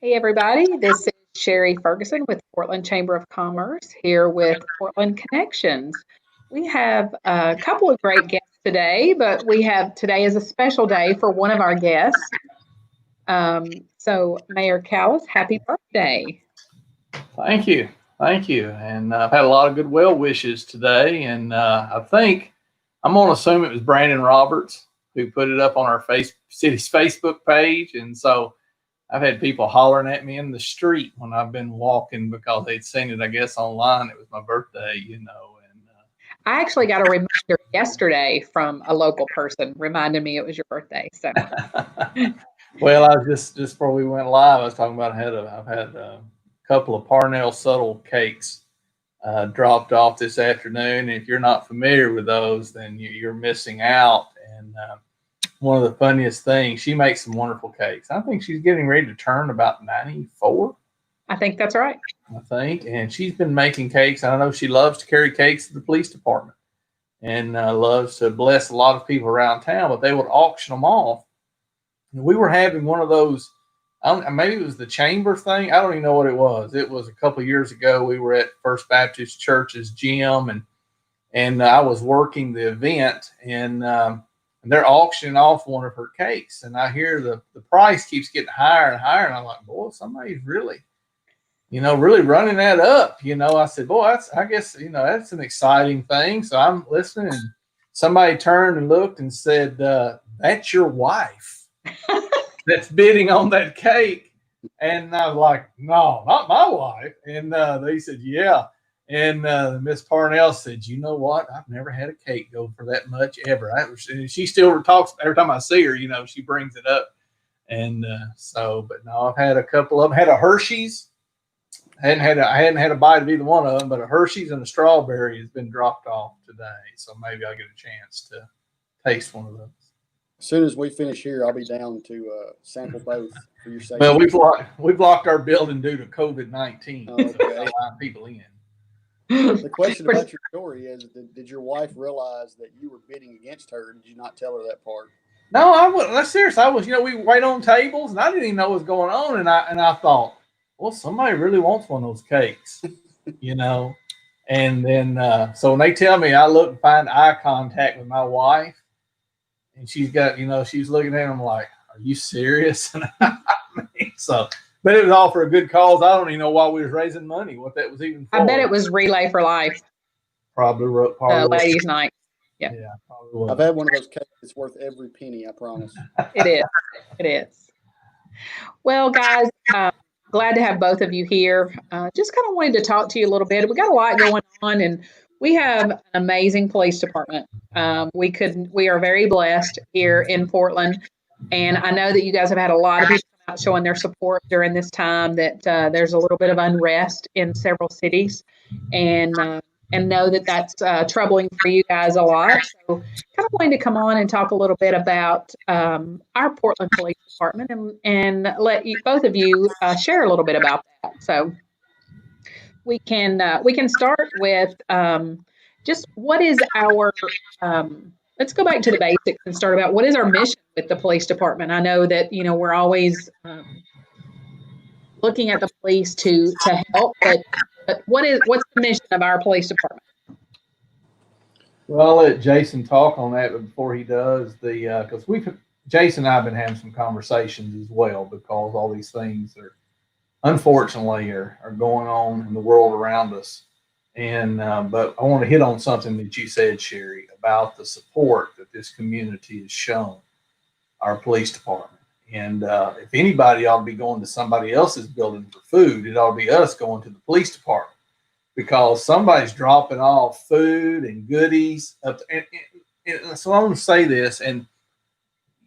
Hey, everybody. This is Sherry Ferguson with Portland Chamber of Commerce here with Portland Connections. We have a couple of great guests today, but today is a special day for one of our guests. So, Mayor Callis, happy birthday. Thank you. Thank you. And I've had a lot of good well wishes today. And I think I'm going to assume it was Brandon Roberts who put it up on our city's Facebook page. And so I've had people hollering at me in the street when I've been walking because they'd seen it, I guess, online. It was my birthday. And I actually got a reminder yesterday from a local person reminding me it was your birthday. So, well, I was just before we went live, I was talking about I've had a couple of Parnell Subtle cakes dropped off this afternoon. If you're not familiar with those, then you're missing out. And one of the funniest things, she makes some wonderful cakes. I think she's getting ready to turn about 94. I think that's right. I think, and she's been making cakes. I know she loves to carry cakes to the police department and loves to bless a lot of people around town. But they would auction them off. And we were having one of those. Maybe it was the chamber thing. I don't even know what it was. It was a couple of years ago. We were at First Baptist Church's gym, and I was working the event, and they're auctioning off one of her cakes, and I hear the price keeps getting higher and higher, and I'm like, boy, somebody's really running that up. I said, boy, I guess that's an exciting thing. So I'm listening, and somebody turned and looked and said, "That's your wife." That's bidding on that cake. And I was like, no, not my wife. And they said, yeah. And Miss Parnell said, you know what? I've never had a cake go for that much ever. And she still talks every time I see her, she brings it up. And but no, I've had a couple of them. Had a Hershey's. I hadn't had a bite of either one of them, but a Hershey's and a strawberry has been dropped off today. So maybe I'll get a chance to taste one of those. As soon as we finish here, I'll be down to sample both for your safety. Well, we blocked our building due to COVID-19. Okay. So allowing people in. The question about your story is: did your wife realize that you were bidding against her? Did you not tell her that part? No, I wasn't. That's serious. I was. We wait on tables, and I didn't even know what was going on. And I thought, well, somebody really wants one of those cakes, And then so when they tell me, I look and find eye contact with my wife. And she's got, she's looking at him like, are you serious? But it was all for a good cause. I don't even know why we was raising money, what that was even for. I bet it was Relay for Life. Probably ladies' night. Yeah, probably was. I've had one of those cakes. It's worth every penny, I promise. It is. It is. Well, guys, glad to have both of you here. Just kind of wanted to talk to you a little bit. We got a lot going on, and we have an amazing police department. We are very blessed here in Portland, and I know that you guys have had a lot of people out showing their support during this time. That there's a little bit of unrest in several cities, and know that that's troubling for you guys a lot. So, kind of wanted to come on and talk a little bit about our Portland Police Department, and let both of you share a little bit about that. So. We can start with just what is our let's go back to the basics and start about what is our mission with the police department. I know that we're always looking at the police to help, but what's the mission of our police department? Well, I'll let Jason talk on that, but before he does, because Jason and I have been having some conversations as well, because all these things unfortunately are going on in the world around us. And but I want to hit on something that you said, Sherry, about the support that this community has shown our police department. And if anybody ought to be going to somebody else's building for food, it ought to be us going to the police department, because somebody's dropping off food and goodies. So I want to say this, and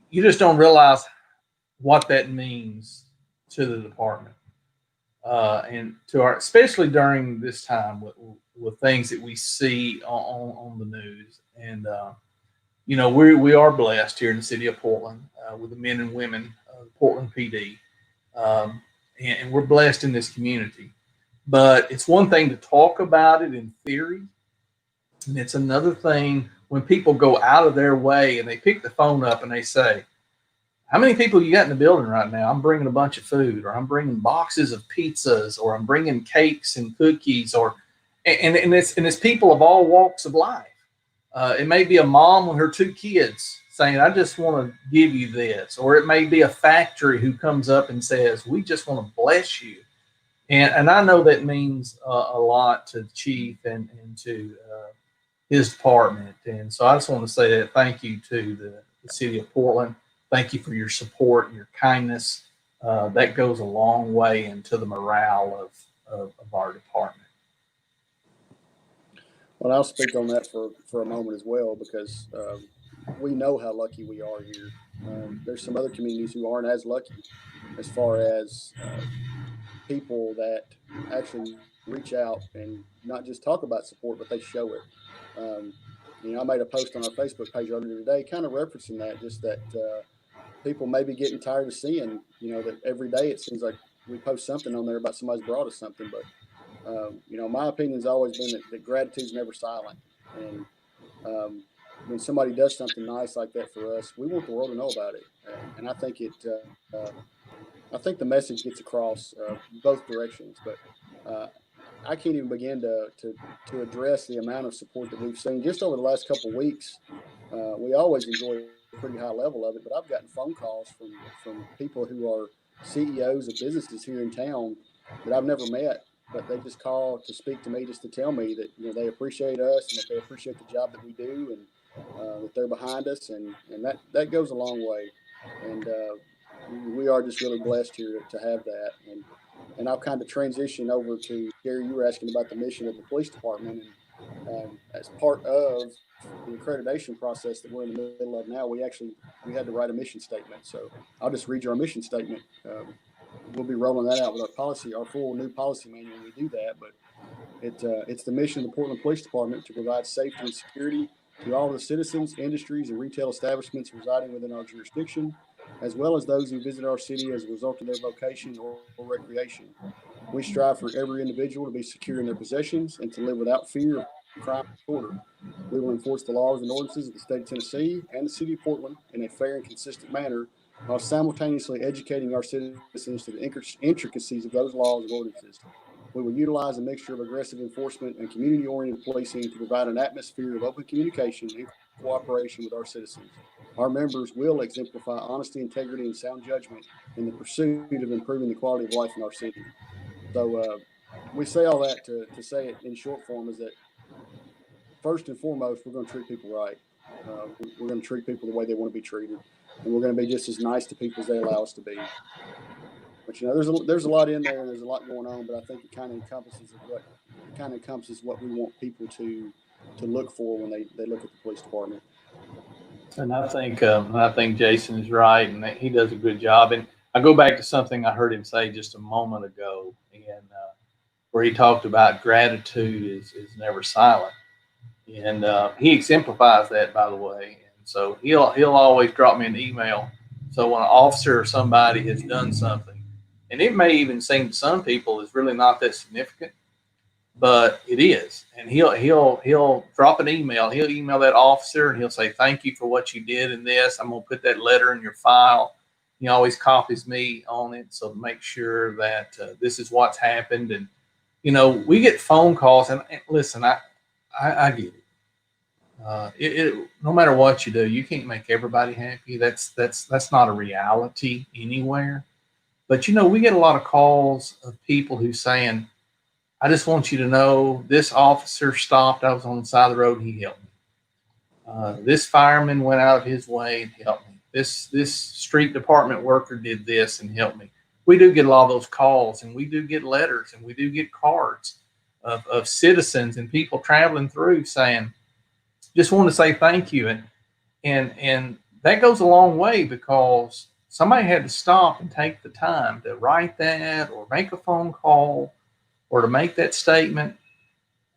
you just don't realize what that means to the department. And to especially during this time with things that we see on the news. And we are blessed here in the city of Portland with the men and women of Portland PD, and we're blessed in this community. But it's one thing to talk about it in theory, and it's another thing when people go out of their way and they pick the phone up and they say, how many people you got in the building right now? I'm bringing a bunch of food, or I'm bringing boxes of pizzas, or I'm bringing cakes and cookies, or and it's people of all walks of life. It may be a mom with her 2 kids saying, I just want to give you this. Or it may be a factory who comes up and says, we just want to bless you. And I know that means a lot to the chief and to his department. And so I just want to say that thank you to the city of Portland. Thank you for your support and your kindness. That goes a long way into the morale of our department. Well, I'll speak on that for a moment as well, because we know how lucky we are here. There's some other communities who aren't as lucky as far as people that actually reach out and not just talk about support, but they show it. I made a post on our Facebook page earlier today, kind of referencing that, just that people may be getting tired of seeing, that every day it seems like we post something on there about somebody's brought us something. But, my opinion has always been that gratitude's never silent. And when somebody does something nice like that for us, we want the world to know about it. And I think I think the message gets across both directions. But I can't even begin to address the amount of support that we've seen just over the last couple of weeks. We always enjoy a pretty high level of it, but I've gotten phone calls from people who are CEOs of businesses here in town that I've never met, but they just call to speak to me, just to tell me that they appreciate us and that they appreciate the job that we do, and that they're behind us, and that goes a long way. And we are just really blessed here to have that. And I'll kind of transition over to Gary. You were asking about the mission of the police department, and as part of the accreditation process that we're in the middle of now, we had to write a mission statement. So I'll just read you our mission statement. We'll be rolling that out with our full new policy manual when we do that. But it's the mission of the Portland Police Department to provide safety and security to all the citizens, industries, and retail establishments residing within our jurisdiction, as well as those who visit our city as a result of their vocation or recreation. We strive for every individual to be secure in their possessions and to live without fear of crime or order. We will enforce the laws and ordinances of the state of Tennessee and the city of Portland in a fair and consistent manner, while simultaneously educating our citizens to the intricacies of those laws and ordinances. We will utilize a mixture of aggressive enforcement and community-oriented policing to provide an atmosphere of open communication and cooperation with our citizens. Our members will exemplify honesty, integrity, and sound judgment in the pursuit of improving the quality of life in our city. So we say all that to say it in short form is that first and foremost, we're going to treat people right. We're going to treat people the way they want to be treated, and we're going to be just as nice to people as they allow us to be. But there's a lot in there, and there's a lot going on. But I think it kind of encompasses what we want people to look for when they look at the police department. And I think Jason is right, and he does a good job. And I go back to something I heard him say just a moment ago, and where he talked about gratitude is never silent, and he exemplifies that, by the way. And so he'll always drop me an email. So when an officer or somebody has done something, and it may even seem to some people is really not that significant, but it is. And he'll drop an email. He'll email that officer and he'll say, thank you for what you did in this. I'm going to put that letter in your file. He always copies me on it. So to make sure that this is what's happened. And, we get phone calls, and listen, I get it. No matter what you do, you can't make everybody happy. That's not a reality anywhere. But, we get a lot of calls of people who saying, I just want you to know this officer stopped. I was on the side of the road and he helped me. This fireman went out of his way and helped me. This street department worker did this and helped me. We do get a lot of those calls, and we do get letters, and we do get cards of citizens and people traveling through saying, just want to say thank you. And that goes a long way, because somebody had to stop and take the time to write that or make a phone call or to make that statement.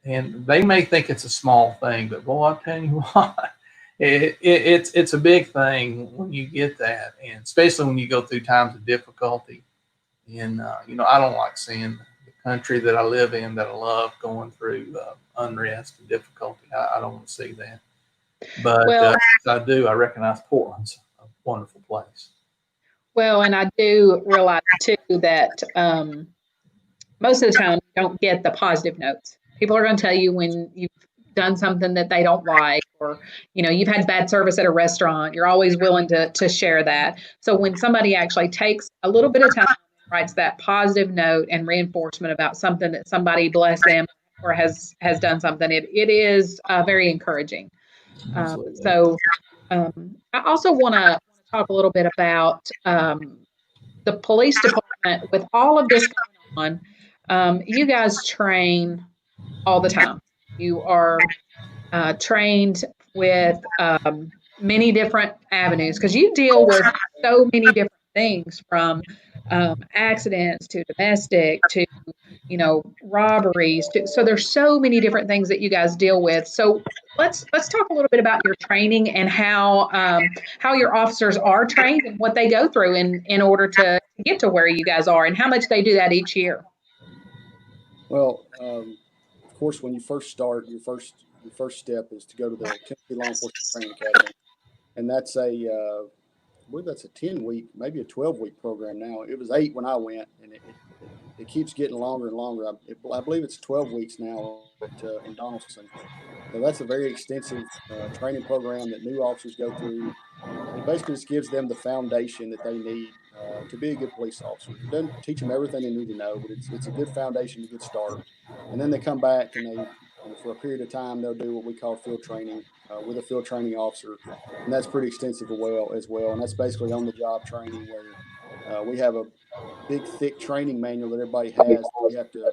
And they may think it's a small thing, but boy, I'm telling you what, it's a big thing when you get that, and especially when you go through times of difficulty. And I don't like seeing the country that I live in, that I love, going through unrest and difficulty. I don't want to see that. But I do. I recognize Portland's a wonderful place. Well, and I do realize too that most of the time you don't get the positive notes. People are going to tell you when you've done something that they don't like, or you've had bad service at a restaurant. You're always willing to share that. So when somebody actually takes a little bit of time, writes that positive note and reinforcement about something that somebody, bless them, or has done something, it is very encouraging. Absolutely. So I also want to talk a little bit about the police department with all of this going on. You guys train all the time. You are trained with many different avenues because you deal with so many different things from accidents to domestic to robberies to, so there's so many different things that you guys deal with. So let's talk a little bit about your training and how your officers are trained and what they go through in order to get to where you guys are and how much they do that each year. Well, of course, when you first start, your first step is to go to the Tennessee Law Enforcement Training Academy, and that's I believe that's a 10-week, maybe a 12-week program now. It was 8 when I went, and it keeps getting longer and longer. I believe it's 12 weeks now in Donaldson. So that's a very extensive training program that new officers go through. It basically just gives them the foundation that they need to be a good police officer. It doesn't teach them everything they need to know, but it's a good foundation to get started. And then they come back and for a period of time, they'll do what we call field training with a field training officer, and that's pretty extensive as well. And that's basically on the job training where we have a big, thick training manual that everybody has. We have to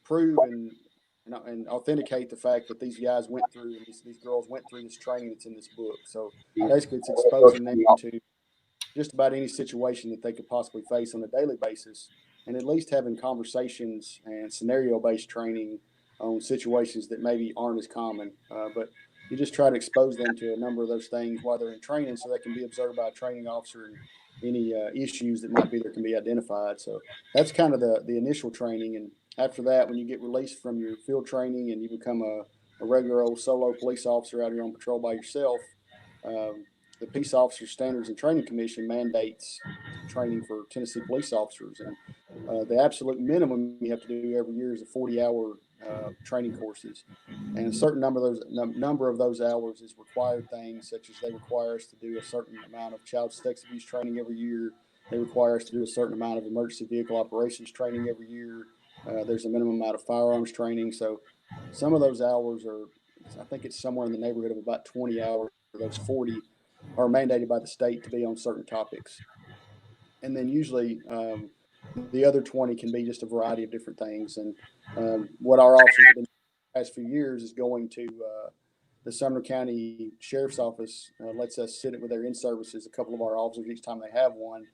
prove and authenticate the fact that these guys went through and these girls went through this training that's in this book. So basically, it's exposing them to just about any situation that they could possibly face on a daily basis, and at least having conversations and scenario-based training on situations that maybe aren't as common. But you just try to expose them to a number of those things while they're in training, so they can be observed by a training officer and any issues that might be there can be identified. So that's kind of the initial training, and after that, when you get released from your field training and you become a regular old solo police officer out here on patrol by yourself, the Peace Officer Standards and Training Commission mandates training for Tennessee police officers. And the absolute minimum you have to do every year is a 40-hour training courses. And a certain number of those hours is required things, such as they require us to do a certain amount of child sex abuse training every year. They require us to do a certain amount of emergency vehicle operations training every year. There's a minimum amount of firearms training. So some of those hours I think it's somewhere in the neighborhood of about 20 hours. Those 40 are mandated by the state to be on certain topics. And then usually the other 20 can be just a variety of different things. And what our officers have been doing the past few years is going to the Sumner County Sheriff's Office lets us sit with their in-services, a couple of our officers each time they have one.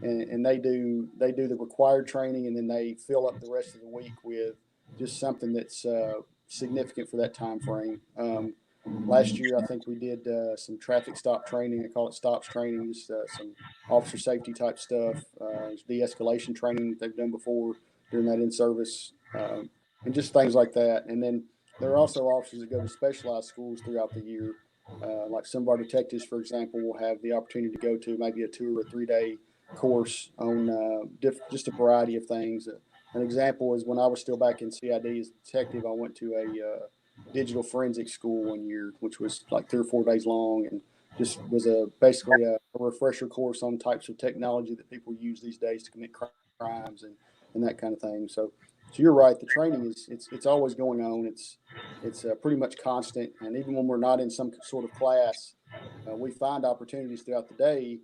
And they do the required training, and then they fill up the rest of the week with just something that's significant for that time frame. Last year, I think we did some traffic stop training. They call it stops training, just some officer safety type stuff, de-escalation training that they've done before during that in-service, and just things like that. And then there are also officers that go to specialized schools throughout the year. Like some of our detectives, for example, will have the opportunity to go to maybe a 2 or 3 day course on just a variety of things. An example is when I was still back in CID as a detective, I went to a digital forensics school one year, which was like 3 or 4 days long, and just was basically a refresher course on types of technology that people use these days to commit crimes and that kind of thing. So you're right. The training it's always going on. It's pretty much constant, and even when we're not in some sort of class, we find opportunities throughout the day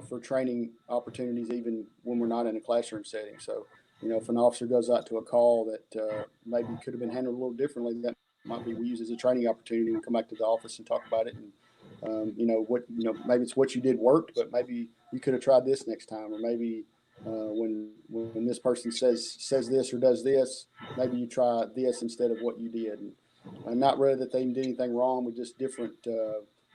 for training opportunities, even when we're not in a classroom setting. So, if an officer goes out to a call that maybe could have been handled a little differently, that might be we use as a training opportunity and come back to the office and talk about it. And maybe it's what you did worked, but maybe you could have tried this next time, or maybe when this person says this or does this, maybe you try this instead of what you did. And not really that they did anything wrong, but just different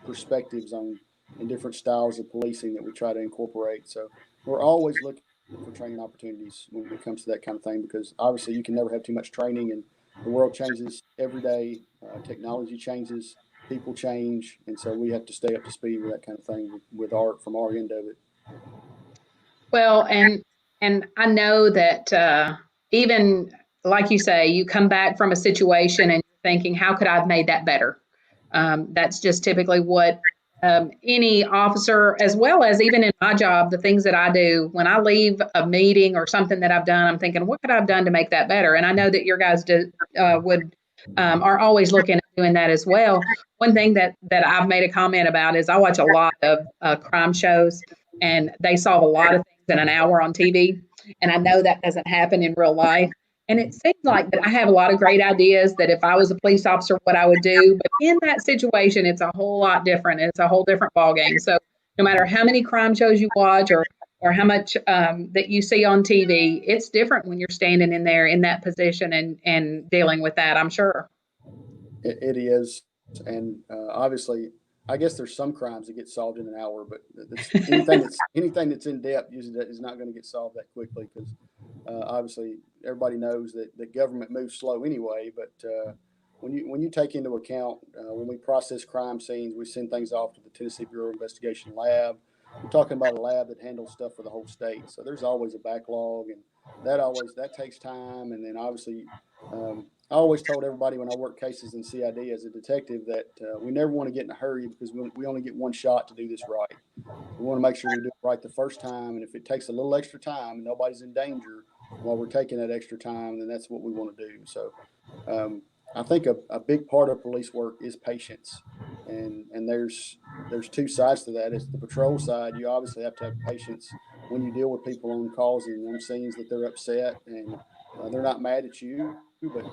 perspectives on and different styles of policing that we try to incorporate. So we're always looking for training opportunities when it comes to that kind of thing, because obviously you can never have too much training, and the world changes every day. Technology changes, people change, and so we have to stay up to speed with that kind of thing from our end of it. Well, and I know that even like you say, you come back from a situation and you're thinking, how could I have made that better? That's just typically what any officer, as well as even in my job, the things that I do when I leave a meeting or something that I've done, I'm thinking, what could I have done to make that better? And I know that your guys would are always looking at doing that as well. One thing that I've made a comment about is I watch a lot of crime shows, and they solve a lot of things in an hour on TV. And I know that doesn't happen in real life. And it seems like that I have a lot of great ideas that if I was a police officer, what I would do. But in that situation, it's a whole lot different. It's a whole different ballgame. So no matter how many crime shows you watch or how much that you see on TV, it's different when you're standing in there in that position and dealing with that, I'm sure. It is, and obviously, I guess there's some crimes that get solved in an hour, but anything that's in depth usually is not going to get solved that quickly because obviously everybody knows that government moves slow anyway. But when you take into account when we process crime scenes, we send things off to the Tennessee Bureau of Investigation lab. We're talking about a lab that handles stuff for the whole state, so there's always a backlog, and that takes time. And then obviously, I always told everybody when I work cases in CID as a detective that we never want to get in a hurry because we only get one shot to do this right. We want to make sure we do it right the first time, and if it takes a little extra time and nobody's in danger while we're taking that extra time, then that's what we want to do. So I think a big part of police work is patience, and there's two sides to that. It's the patrol side. You obviously have to have patience when you deal with people on calls and on scenes that they're upset and they're not mad at you, but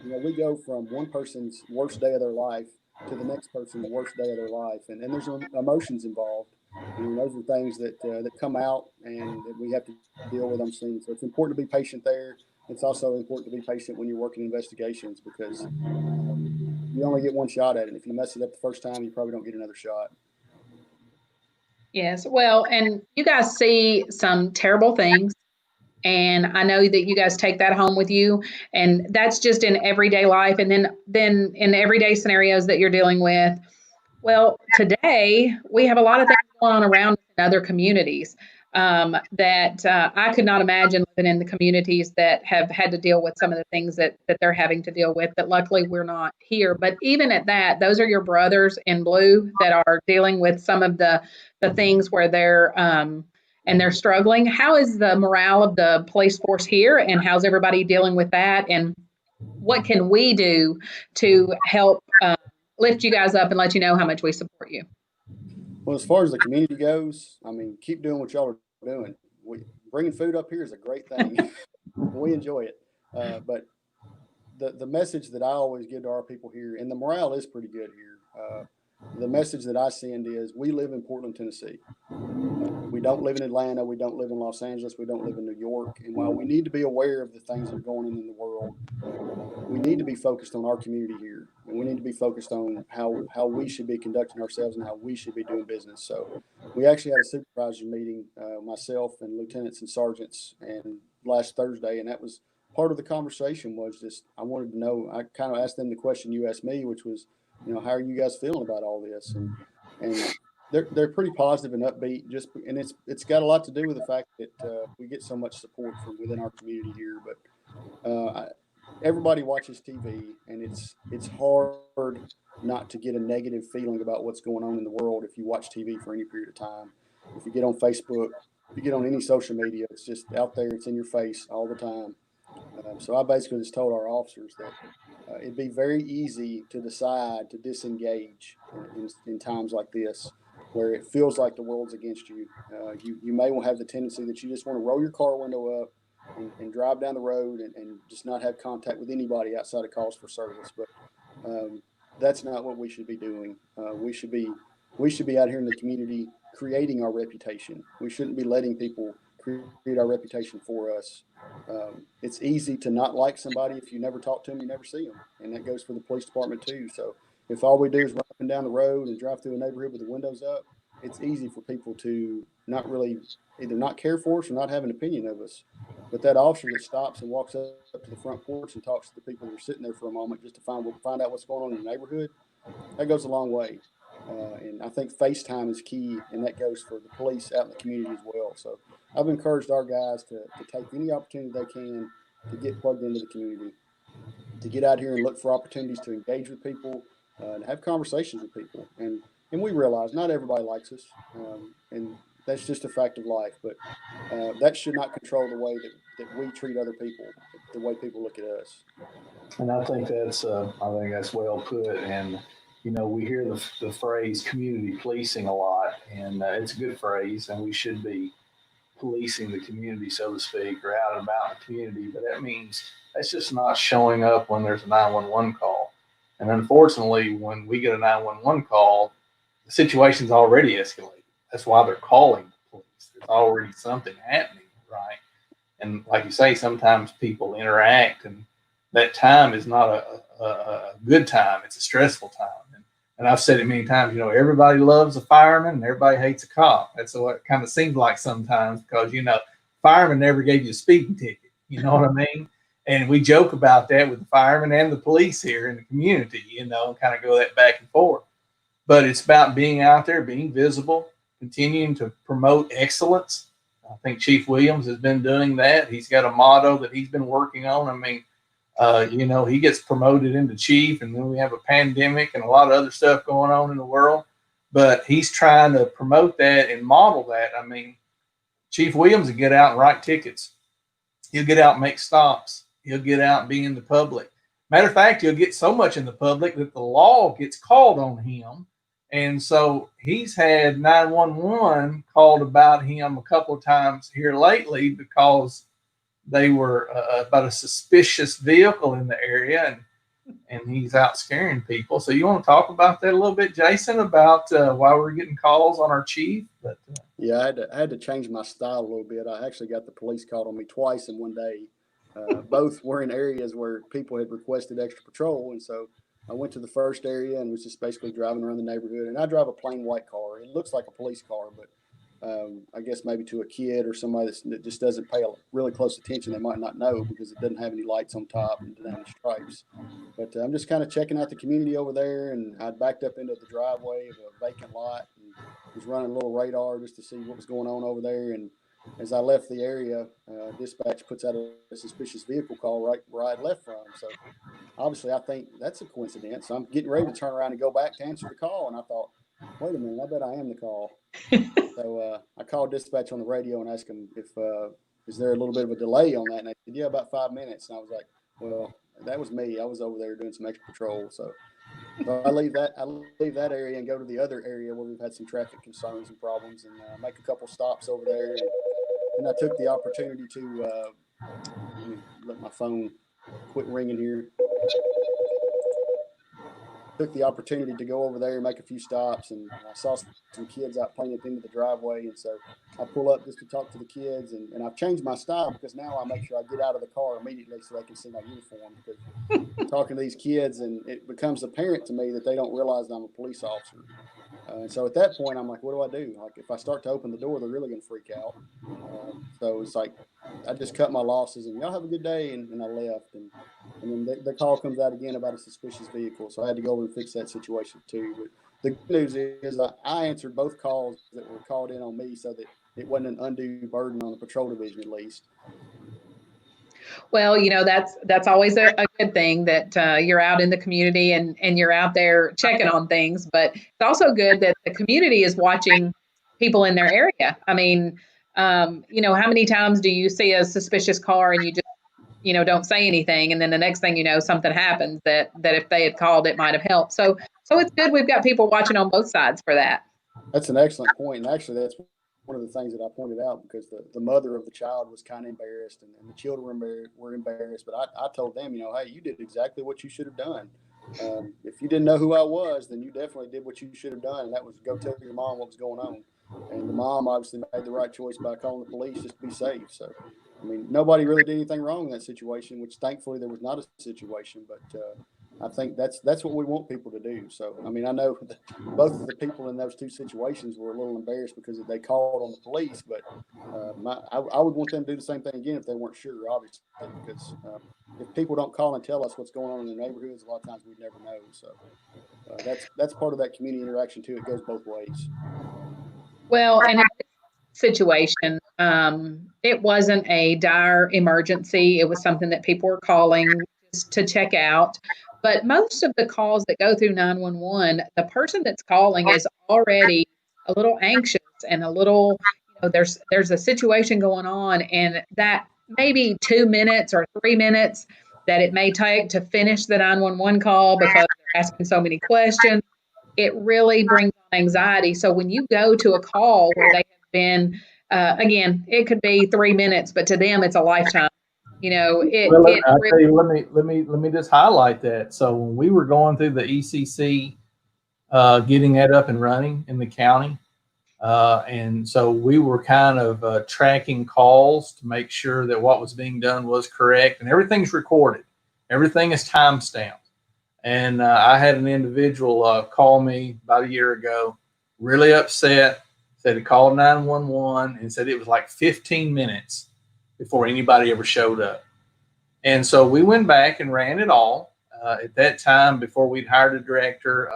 we go from one person's worst day of their life to the next person's worst day of their life, and there's emotions involved, and those are things that come out and that we have to deal with on scene. So it's important to be patient there. It's also important to be patient when you're working investigations because you only get one shot at it. If you mess it up the first time, you probably don't get another shot. Yes. Well, and you guys see some terrible things. And I know that you guys take that home with you, and that's just in everyday life. And then in everyday scenarios that you're dealing with. Well, today we have a lot of things going on around in other communities that I could not imagine living in the communities that have had to deal with some of the things that they're having to deal with. But luckily, we're not here. But even at that, those are your brothers in blue that are dealing with some of the things where they're struggling. How is the morale of the police force here, and how's everybody dealing with that? And what can we do to help lift you guys up and let you know how much we support you? Well, as far as the community goes, I mean, keep doing what y'all are doing. Bringing food up here is a great thing. We enjoy it. But the message that I always give to our people here, and the morale is pretty good here. The message that I send is we live in Portland, Tennessee. We don't live in Atlanta. We don't live in Los Angeles. We don't live in New York. And while we need to be aware of the things that are going on in the world, we need to be focused on our community here. And we need to be focused on how we should be conducting ourselves and how we should be doing business. So we actually had a supervisor meeting, myself and lieutenants and sergeants, and last Thursday. And that was part of the conversation was just, I wanted to know, I kind of asked them the question you asked me, which was, how are you guys feeling about all this? And they're pretty positive and upbeat. And it's got a lot to do with the fact that we get so much support from within our community here. But everybody watches TV, and it's hard not to get a negative feeling about what's going on in the world if you watch TV for any period of time. If you get on Facebook, if you get on any social media, it's just out there. It's in your face all the time. So I basically just told our officers that it'd be very easy to decide to disengage in times like this, where it feels like the world's against you. You may have the tendency that you just want to roll your car window up and drive down the road and just not have contact with anybody outside of calls for service. But that's not what we should be doing. We should be out here in the community creating our reputation. We shouldn't be letting people create our reputation for us. It's easy to not like somebody if you never talk to them, you never see them, and that goes for the police department too. So if all we do is run up and down the road and drive through a neighborhood with the windows up, it's easy for people to not really either not care for us or not have an opinion of us. But that officer that stops and walks up to the front porch and talks to the people that are sitting there for a moment just to find out what's going on in the neighborhood, that goes a long way. And I think FaceTime is key, and that goes for the police out in the community as well. So I've encouraged our guys to take any opportunity they can to get plugged into the community, to get out here and look for opportunities to engage with people, and have conversations with people. And we realize not everybody likes us, and that's just a fact of life. But that should not control the way that we treat other people, the way people look at us. And I think that's well put. And we hear the phrase community policing a lot, and it's a good phrase, and we should be policing the community, so to speak, or out and about in the community. But that means that's just not showing up when there's a 911 call. And unfortunately, when we get a 911 call, the situation's already escalated. That's why they're calling the police. There's already something happening, right? And like you say, sometimes people interact, and that time is not a good time. It's a stressful time. And I've said it many times, everybody loves a fireman and everybody hates a cop. That's what it kind of seems like sometimes, because, fireman never gave you a speeding ticket. You know what I mean? And we joke about that with the firemen and the police here in the community, kind of go that back and forth. But it's about being out there, being visible, continuing to promote excellence. I think Chief Williams has been doing that. He's got a motto that he's been working on. I mean, he gets promoted into chief, and then we have a pandemic and a lot of other stuff going on in the world. But he's trying to promote that and model that. I mean, Chief Williams will get out and write tickets. He'll get out and make stops. He'll get out and be in the public. Matter of fact, he'll get so much in the public that the law gets called on him. And so he's had 911 called about him a couple of times here lately because they were about a suspicious vehicle in the area, and he's out scaring people. So you want to talk about that a little bit, Jason, about why we're getting calls on our chief? But yeah, I had to change my style a little bit. I actually got the police called on me twice in one day. Both were in areas where people had requested extra patrol, and so I went to the first area and was just basically driving around the neighborhood. And I drive a plain white car. It looks like a police car, but I guess maybe to a kid or somebody that just doesn't pay really close attention, they might not know because it doesn't have any lights on top and doesn't have any stripes. But I'm just kind of checking out the community over there, and I backed up into the driveway of a vacant lot and was running a little radar just to see what was going on over there. And as I left the area, dispatch puts out a suspicious vehicle call right where I had left from. So obviously, I think that's a coincidence. So I'm getting ready to turn around and go back to answer the call, and I thought, wait a minute, I bet I am the call. So I called dispatch on the radio and asked them if is there a little bit of a delay on that, and they said, yeah, about 5 minutes. And I was like, well, that was me. I was over there doing some extra patrol. So I leave that area and go to the other area where we've had some traffic concerns and problems, and make a couple stops over there. And I took the opportunity to let me let my phone quit ringing here. Took the opportunity to go over there and make a few stops, and I saw some kids out playing at the end of the driveway, and so I pull up just to talk to the kids, and I've changed my style because now I make sure I get out of the car immediately so they can see my uniform, because I'm talking to these kids, and it becomes apparent to me that they don't realize that I'm a police officer. And so at that point, I'm like, what do? Like, if I start to open the door, they're really going to freak out. So it's like, I just cut my losses and y'all have a good day. And I left. And then the call comes out again about a suspicious vehicle. So I had to go over and fix that situation too. But the good news is I answered both calls that were called in on me so that it wasn't an undue burden on the patrol division, at least. Well, that's always a good thing that you're out in the community and you're out there checking on things. But it's also good that the community is watching people in their area. I mean, how many times do you see a suspicious car and you just, don't say anything, and then the next thing you know, something happens that if they had called, it might have helped. So it's good we've got people watching on both sides for that. That's an excellent point, and actually, that's one of the things that I pointed out, because the mother of the child was kind of embarrassed, and the children were embarrassed. But I told them, hey, you did exactly what you should have done. If you didn't know who I was, then you definitely did what you should have done, and that was go tell your mom what was going on. And the mom obviously made the right choice by calling the police just to be safe. So, I mean, nobody really did anything wrong in that situation, which thankfully there was not a situation. But I think that's what we want people to do. So, I mean, I know both of the people in those two situations were a little embarrassed because they called on the police, but I would want them to do the same thing again if they weren't sure, obviously, because if people don't call and tell us what's going on in their neighborhoods, a lot of times we'd never know. So. that's part of that community interaction too. It goes both ways. Well, and in this situation, it wasn't a dire emergency. It was something that people were calling just to check out. But most of the calls that go through 911, the person that's calling is already a little anxious and a little, there's a situation going on, and that maybe 2 minutes or 3 minutes that it may take to finish the 911 call because they're asking so many questions, it really brings on anxiety. So when you go to a call where they have been, again, it could be 3 minutes, but to them it's a lifetime. Well, It I really, tell you, let me just highlight that. So when we were going through the ECC, getting that up and running in the county, and so we were kind of tracking calls to make sure that what was being done was correct, and everything's recorded. Everything is timestamped. And I had an individual call me about a year ago, really upset, said he called 911 and said it was like 15 minutes before anybody ever showed up. And so we went back and ran it all. At that time, before we'd hired a director,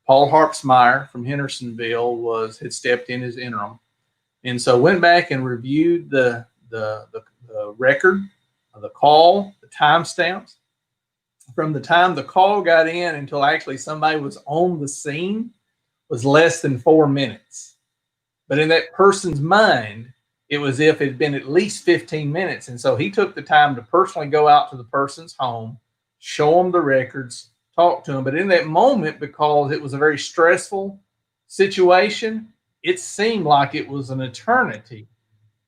Paul Harpsmeyer from Hendersonville had stepped in as interim. And so went back and reviewed the record of the call, the timestamps. From the time the call got in until actually somebody was on the scene was less than 4 minutes. But in that person's mind, it was if it had been at least 15 minutes. And so he took the time to personally go out to the person's home, show them the records, talk to them. But in that moment, because it was a very stressful situation, it seemed like it was an eternity.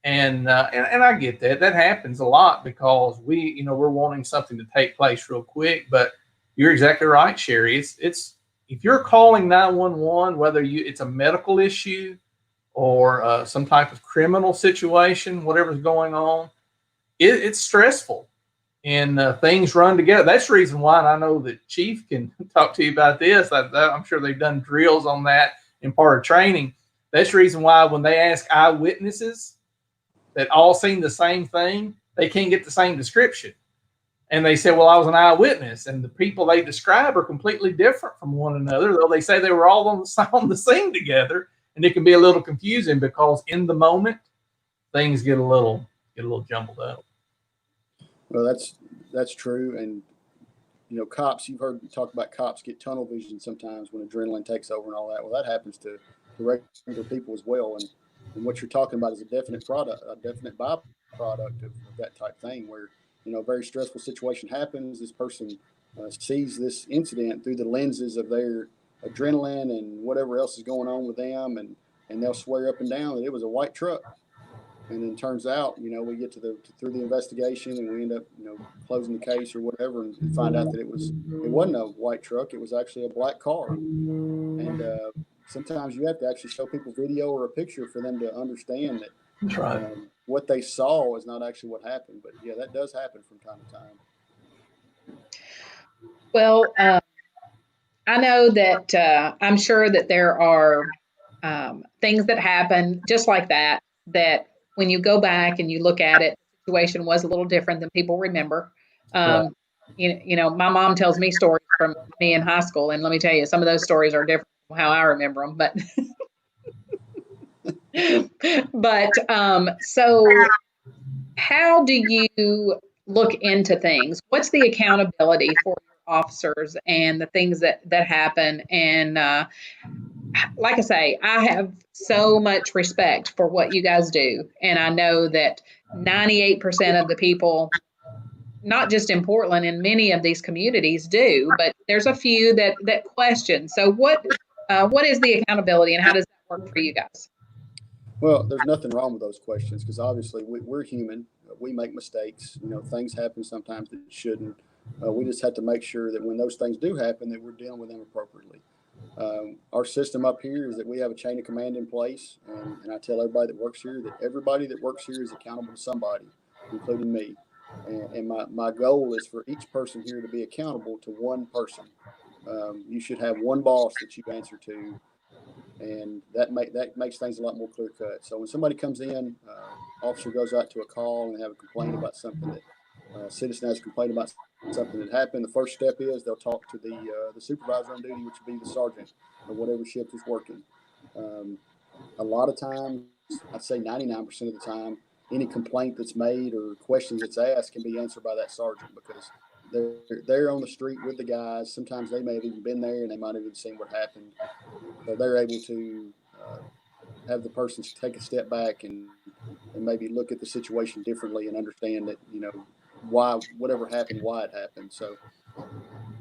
And I get that. That happens a lot because we're wanting something to take place real quick. But you're exactly right, Sherry. It's if you're calling 911, whether it's a medical issue or some type of criminal situation, whatever's going on, it's stressful, and things run together. That's the reason why, and I know that Chief can talk to you about this. I'm sure they've done drills on that in part of training. That's the reason why when they ask eyewitnesses that all seen the same thing, they can't get the same description. And they say, well, I was an eyewitness. And the people they describe are completely different from one another, though they say they were all on the scene together. And it can be a little confusing because in the moment, things get a little jumbled up. Well, that's true. And, cops, you've heard talk about cops get tunnel vision sometimes when adrenaline takes over and all that. Well, that happens to regular people as well. And what you're talking about is a definite byproduct of that type thing where, a very stressful situation happens. This person sees this incident through the lenses of their adrenaline and whatever else is going on with them. And they'll swear up and down that it was a white truck. And then turns out, we get through the investigation and we end up, closing the case or whatever and find out that it wasn't a white truck. It was actually a black car. And, sometimes you have to actually show people video or a picture for them to understand that That's right. What they saw is not actually what happened. But yeah, that does happen from time to time. well, I know that I'm sure that there are things that happen just like that when you go back and you look at it, the situation was a little different than people remember. Right. My mom tells me stories from me in high school, and let me tell you, some of those stories are different from how I remember them. So how do you look into things? What's the accountability for your officers and the things that happen? And like I say, I have so much respect for what you guys do. And I know that 98% of the people, not just in Portland, in many of these communities do, but there's a few that question. So what is the accountability and how does that work for you guys? Well, there's nothing wrong with those questions because obviously we're human. We make mistakes. Things happen sometimes that shouldn't. We just have to make sure that when those things do happen, that we're dealing with them appropriately. Our system up here is that we have a chain of command in place, and I tell everybody that works here that everybody that works here is accountable to somebody, including me. And my goal is for each person here to be accountable to one person. You should have one boss that you answer to, and that makes things a lot more clear cut. So when somebody comes in, officer goes out to a call and they have a complaint about something that citizen has complained about something that happened, the first step is they'll talk to the supervisor on duty, which would be the sergeant or whatever shift is working. A lot of times, I'd say 99% of the time, any complaint that's made or questions that's asked can be answered by that sergeant because they're on the street with the guys. Sometimes they may have even been there and they might have even seen what happened. So they're able to have the person take a step back and maybe look at the situation differently and understand that, why whatever happened, why it happened. So,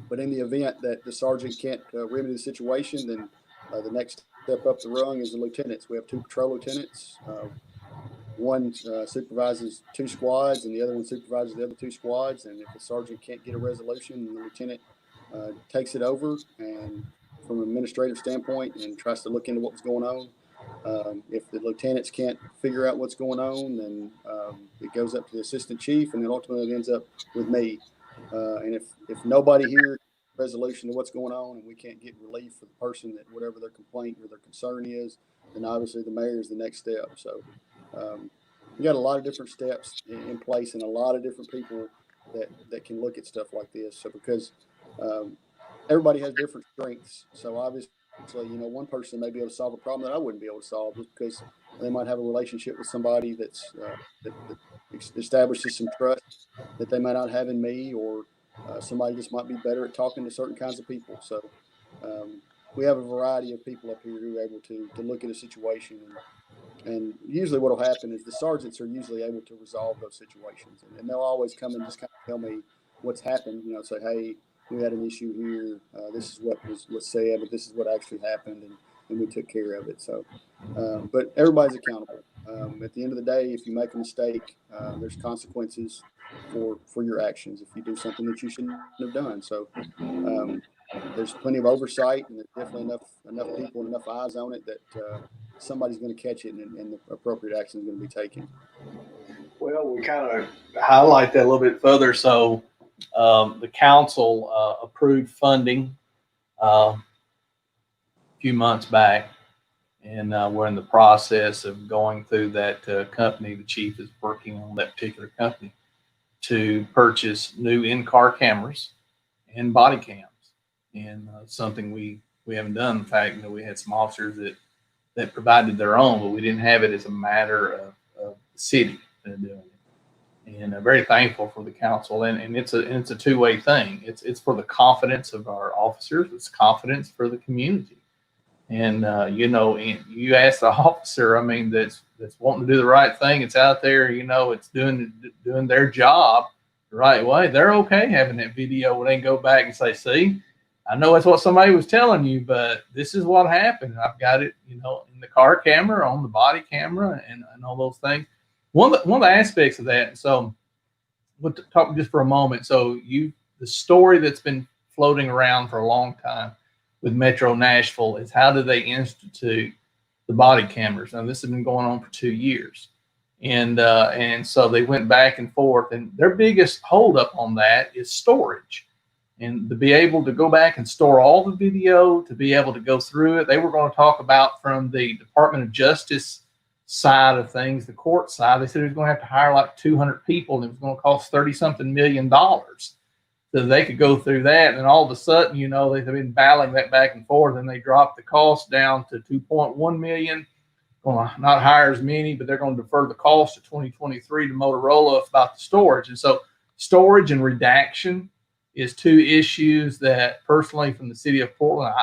but in the event that the sergeant can't remedy the situation, then the next step up the rung is the lieutenants. We have 2 patrol lieutenants. One supervises 2 squads, and the other one supervises the other 2 squads. And if the sergeant can't get a resolution, the lieutenant takes it over, and from an administrative standpoint, and tries to look into what was going on. If the lieutenants can't figure out what's going on, then it goes up to the assistant chief, and then ultimately it ends up with me. And if nobody here resolution to what's going on and we can't get relief for the person that whatever their complaint or their concern is, then obviously the mayor is the next step. So we got a lot of different steps in place and a lot of different people that can look at stuff like this. So because everybody has different strengths, so obviously, one person may be able to solve a problem that I wouldn't be able to solve just because they might have a relationship with somebody that establishes some trust that they might not have in me, or somebody just might be better at talking to certain kinds of people. So we have a variety of people up here who are able to look at a situation. And usually what will happen is the sergeants are usually able to resolve those situations. And they'll always come and just kind of tell me what's happened, say, hey, we had an issue here. This is what was said, but this is what actually happened, and we took care of it. So, but everybody's accountable. At the end of the day, if you make a mistake, there's consequences for your actions if you do something that you shouldn't have done. So, there's plenty of oversight, and there's definitely enough people and enough eyes on it that somebody's going to catch it, and the appropriate action is going to be taken. Well, we kind of highlight that a little bit further. So the council approved funding a few months back, and we're in the process of going through that company. The chief is working on that particular company to purchase new in-car cameras and body cams, and something we haven't done. In fact, we had some officers that provided their own, but we didn't have it as a matter of the city doing it. And very thankful for the council, and it's a two-way thing. It's for the confidence of our officers. It's confidence for the community. And you ask the officer, that's wanting to do the right thing. It's out there, it's doing their job the right way. They're okay having that video when they go back and say, see, I know that's what somebody was telling you, but this is what happened. I've got it, in the car camera, on the body camera, and all those things. One of the aspects of that. So we'll talk just for a moment. So the story that's been floating around for a long time with Metro Nashville is how do they institute the body cameras? Now this has been going on for 2 years, and so they went back and forth, and their biggest holdup on that is storage. And to be able to go back and store all the video, to be able to go through it, they were going to talk about from the Department of Justice side of things, the court side. They said it was going to have to hire like 200 people, and it was going to cost $30-something million so they could go through that. And all of a sudden, they've been battling that back and forth, and they dropped the cost down to $2.1 million. Going to not hire as many, but they're going to defer the cost to 2023 to Motorola about the storage. And so storage and redaction is 2 issues that personally from the city of Portland,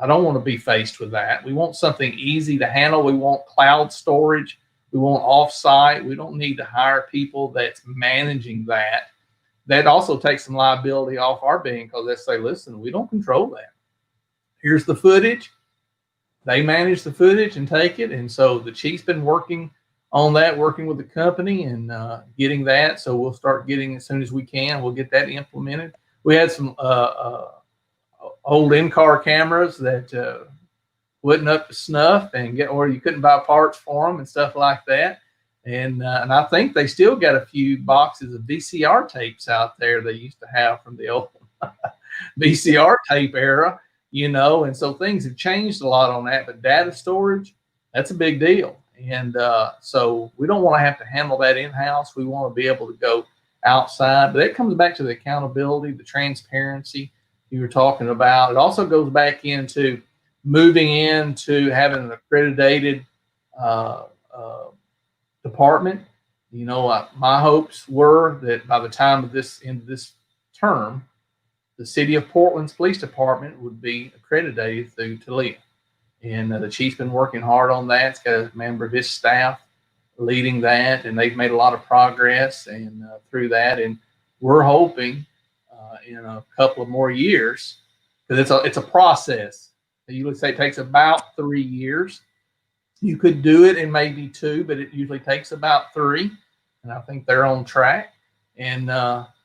I don't want to be faced with that. We want something easy to handle. We want cloud storage. We want offsite. We don't need to hire people that's managing that. That also takes some liability off our being, because they say, listen, we don't control that. Here's the footage. They manage the footage and take it. And so the chief's been working on that, working with the company and getting that. So we'll start getting as soon as we can. We'll get that implemented. We had some old in-car cameras that wasn't up to snuff, or you couldn't buy parts for them and stuff like that. And I think they still got a few boxes of VCR tapes out there they used to have from the old VCR tape era, and so things have changed a lot on that. But data storage, that's a big deal. And so we don't want to have to handle that in-house. We want to be able to go outside. But that comes back to the accountability, the transparency you were talking about. It also goes back into moving into having an accredited uh, uh, department. My hopes were that by the time of this end of this term, the city of Portland's police department would be accredited through Talia. And the chief's been working hard on that. He's got a member of his staff leading that, and they've made a lot of progress and through that. And we're hoping in a couple of more years, because it's a process. They usually say it takes about 3 years. You could do it in maybe 2, but it usually takes about 3. And I think they're on track. And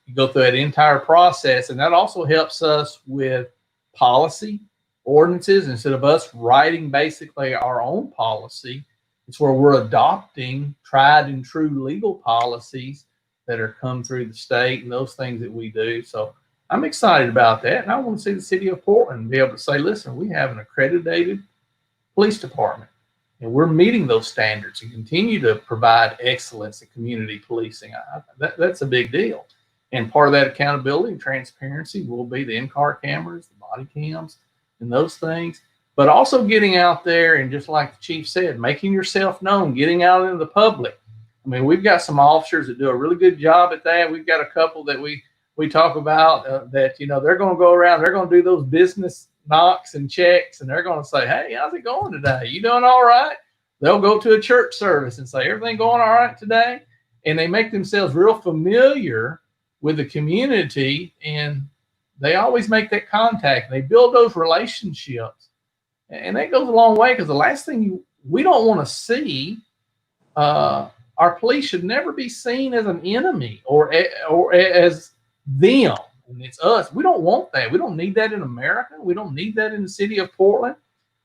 you go through that entire process, and that also helps us with policy ordinances. Instead of us writing basically our own policy, it's where we're adopting tried and true legal policies that are come through the state and those things that we do. So I'm excited about that. And I want to see the city of Portland be able to say, listen, we have an accredited police department, and we're meeting those standards and continue to provide excellence in community policing. That's a big deal. And part of that accountability and transparency will be the in-car cameras, the body cams, and those things. But also getting out there and, just like the chief said, making yourself known, getting out into the public. I mean, we've got some officers that do a really good job at that. We've got a couple that we talk about that, they're going to go around, they're going to do those business knocks and checks, and they're going to say, hey, how's it going today? You doing all right? They'll go to a church service and say, everything going all right today? And they make themselves real familiar with the community, and they always make that contact. They build those relationships. And that goes a long way, because the last thing we don't want to see, our police should never be seen as an enemy or as them. And it's us. We don't want that. We don't need that in America. We don't need that in the city of Portland.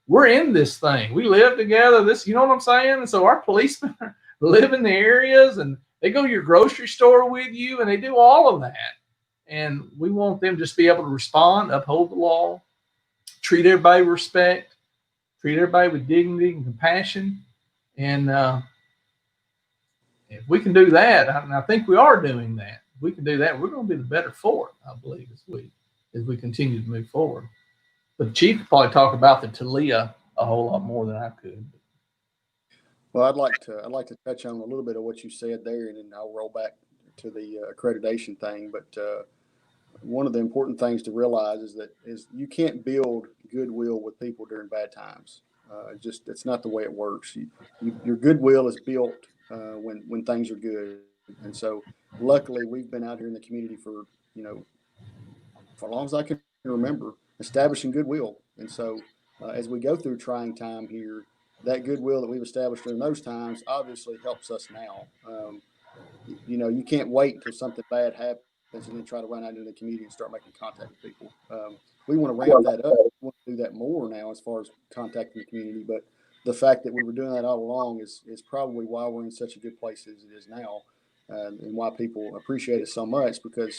We're in this thing. We live together. You know what I'm saying? And so our policemen live in the areas, and they go to your grocery store with you, and they do all of that. And we want them to just be able to respond, uphold the law, treat everybody with respect, treat everybody with dignity and compassion. And if we can do that, and I think we are doing that, if we can do that, we're going to be the better for it, I believe, as we continue to move forward. But the chief could probably talk about the Talia a whole lot more than I could. Well, I'd like to touch on a little bit of what you said there, and then I'll roll back to the accreditation thing. But one of the important things to realize is you can't build goodwill with people during bad times. It's not the way it works. Your goodwill is built when things are good. And so, luckily, we've been out here in the community for as long as I can remember, establishing goodwill. And so, as we go through trying time here, that goodwill that we've established during those times obviously helps us now. You can't wait until something bad happens and then try to run out into the community and start making contact with people. We want to ramp that up. We want to do that more now as far as contacting the community. But the fact that we were doing that all along is probably why we're in such a good place as it is now, and why people appreciate it so much, because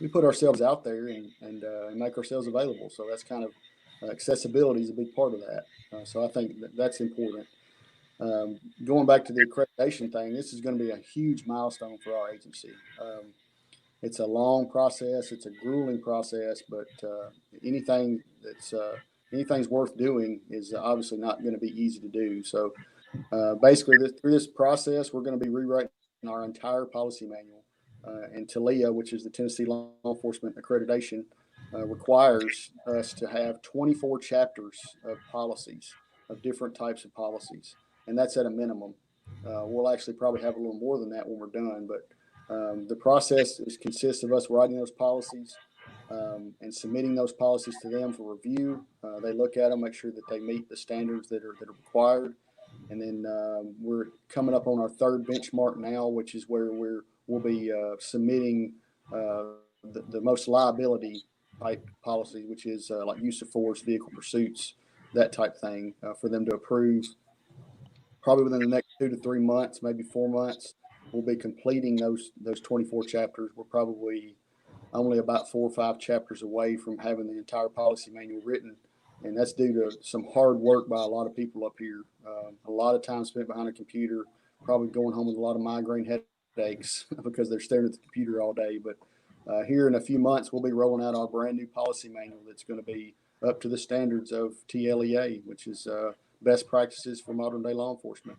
we put ourselves out there and make ourselves available. So that's kind of accessibility is a big part of that. So I think that's important. Going back to the accreditation thing, this is going to be a huge milestone for our agency. It's a long process. It's a grueling process, but anything anything's worth doing is obviously not going to be easy to do. So basically, through this process, we're going to be rewriting our entire policy manual. And TALIA, which is the Tennessee Law Enforcement Accreditation, requires us to have 24 chapters of policies, of different types of policies. And that's at a minimum. We'll actually probably have a little more than that when we're done, but the process consists of us writing those policies and submitting those policies to them for review. They look at them, make sure that they meet the standards that are required. And then we're coming up on our third benchmark now, which is where we'll be submitting the most liability type policy, which is like use of force, vehicle pursuits, that type thing, for them to approve. Probably within the next 2 to 3 months, maybe 4 months, we'll be completing those 24 chapters. We're probably only about 4 or 5 chapters away from having the entire policy manual written. And that's due to some hard work by a lot of people up here. A lot of time spent behind a computer, probably going home with a lot of migraine headaches headaches because they're staring at the computer all day. But here in a few months, we'll be rolling out our brand new policy manual that's going to be up to the standards of TLEA, which is best practices for modern day law enforcement.